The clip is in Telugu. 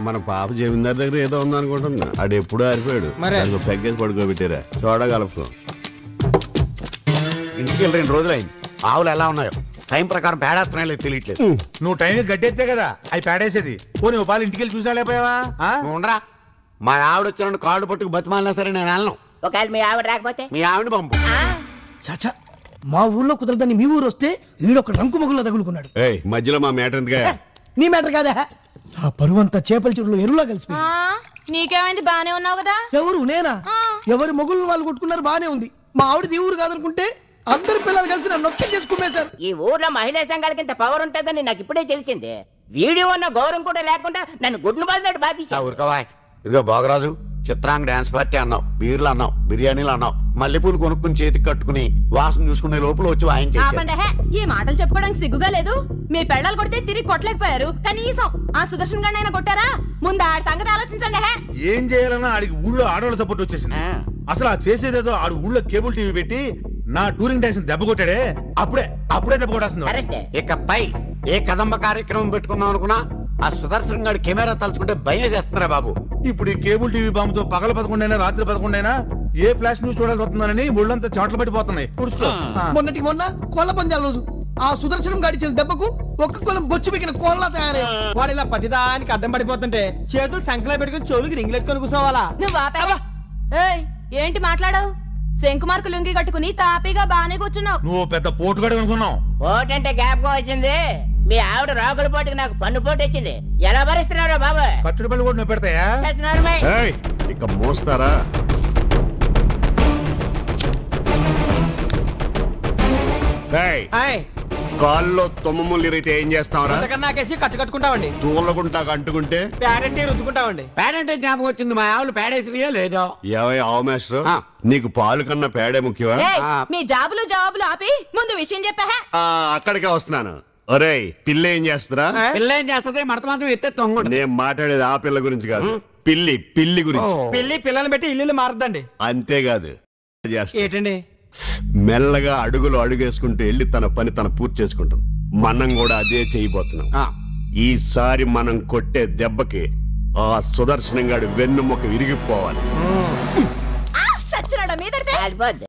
మన పాప జమీందార్ దగ్గర ఏదో ఉంది అనుకుంటున్నా. ఆడు ఎప్పుడు ఆరిపోయాడు. పెగ్గేసి పడుకోబెట్టారా చూడగలపు. ఇంటికి 2 రోజులైంది. ఆవులు ఎలా ఉన్నాయో టైం ప్రకారం పేడేస్తున్నాయో లేదు తెలియట్లేదు. నువ్వు టైం గడ్డెత్తే కదా అవి పేడేసేది. పోనీ పాలు ఇంటికి వెళ్ళి చూసా లేకపోయావా? ఉండరా, మా ఆవిడ వచ్చిన కాళ్ళు పట్టుకు బతిమాలినా సరే నేను వెళ్ళను. ఒకవేళ మీ ఆవిడ రాకపోతే మీ ఆవిడ పంపు. చాచా మా ఊర్లో కుదరదని మీ ఊరు వస్తే వీడొక రంకు మగుల్లో తగులుకున్నాడు. మధ్యలో మా మ్యాటర్ ఎందుకే? నీ మ్యాటర్ కాదా? నా పరువంతా చేపల చెరువులో ఎరువులా కలిసి. నీకేమైంది? బానే ఉన్నావు కదా. ఎవరు? నేనా? ఎవరి మొగుళ్ళు వాళ్ళు కొట్టుకున్నారు, బానే ఉంది. మా ఆవిడది ఊరు కాదనుకుంటే అందరు పిల్లలు కలిసి నన్ను నొక్కి చేసుకునేశారు. ఈ ఊర్లో మహిళా సంఘాలకి ఇంత పవర్ ఉంటుందని నాకు ఇప్పుడే తెలిసింది. వీడియో అన్న గౌరవం కూడా లేకుండా నన్ను గుడ్ను బాధినట్టు బాధేశావు. ఊరుకోవా. ఇదిగో బాగరాజు, చిత్రాంగ డాన్స్ పార్టీ అన్నావు, బీర్లు అన్నావు, బిర్యానీలు అన్నావు, మల్లెపూలు కొనుక్కుని చేతికి కట్టుకుని వాసన చూసుకునే లోపల వచ్చి వాయించేసారు. ఈ మాటలు చెప్పుకోవడానికి సిగ్గుగా లేదు? మీ పెళ్ళాలు కొడితే తిరిగి కొట్టలేకపోయారు, కనీసం ఆ సుదర్శన్ గారిని అయినా కొట్టారా? ముందు ఆడి సంగతి ఆలోచించండి. ఏం చేయాలన్నా ఆడికి ఊళ్ళో ఆడవాళ్ళ సపోర్ట్ వచ్చేసింది. అసలు ఆ చేసేదేదో ఆడు ఊళ్ళో కేబుల్ టీవీ పెట్టి నా టూరింగ్ డాన్స్ దెబ్బ కొట్టాడే, అప్పుడే దెబ్బ కొట్టేస్తుంది. ఇకపై ఏ కదంబ కార్యక్రమం పెట్టుకున్నాం అనుకున్నా ఆ సుదర్శన్ గారి కెమెరా తలుచుకుంటే భయం చేస్తున్నారా బాబు. ఇప్పుడు ఈ కేబుల్ టీవీ బాంబుతో పగల 11 అయినా రాత్రి 11 అయినా ఏ ఫ్లాష్ న్యూస్ చూడాల్సి వస్తుందని ఒళ్ళంతా చాట్లు పట్టిపోతున్నాయి. మొన్నటికి మొన్న కోళ్ళ పందాల రోజు ఆ సుదర్శనం గాడిచిన దెబ్బకు ఒక్క కులం బొచ్చు బిగిన కోళ్ళ తయారై వాడు ఇలా ప్రతిదానికి అడ్డం పడిపోతుంటే చేతులు సంకలా పెట్టుకుని చెవులకి రింగులు ఎత్తుకొని కూర్చోవాలా? నువ్వు ఏంటి మాట్లాడావు? శంకుమార్కు లుంగి కట్టుకుని తాపీగా బానే కూర్చున్నావు. నువ్వు పెద్ద పోటుగాడు అనుకున్నావు. పోటంటే గ్యాప్ గా వచ్చింది. మీ ఆవిడ రాకుల పోటుకి నాకు పన్ను పోటు వచ్చింది. ఎలా భరిస్తున్నారో బాబా? కట్టుడు పళ్ళు కూడా నువ్వు పెడతాయా? ఇక మోస్తారా? కాల్లో తుమ్మములు ఇరిగితే ఏం చేస్తావరా? నాకేసి కట్టుకుంటావండి. తూలగుంటా అంటుకుంటే పేడంటే రుద్దుకుంటావండి. పేడంటే జ్ఞాపకం వచ్చింది, మా ఆవులు పేడేసినాయో లేదో. ఆవు మాస్టర్, నీకు పాలు కన్నా పేడే ముఖ్యమా? మీ జాబులు ఆపి ముందు విషయం చెప్పా. అక్కడికే వస్తున్నాను. ఒరే, పిల్ల ఏం చేస్తారా? పిల్ల ఏం చేస్తుంది? మడత మాత్రం ఎత్తే తొంగ. నేను మాట్లాడేది ఆ పిల్ల గురించి కాదు, పిల్లి గురించి. పిల్లల్ని పెట్టి ఇల్లు మారద్దండి. అంతేకాదు, ఏంటండి మెల్లగా అడుగేసుకుంటూ వెళ్ళి తన పని తను పూర్తి చేసుకుంటుంది. మనం కూడా అదే చేయబోతున్నాం. ఈసారి మనం కొట్టే దెబ్బకి ఆ సుదర్శనం గాడి వెన్నుముక విరిగిపోవాలి. సచ్చినాడా మీద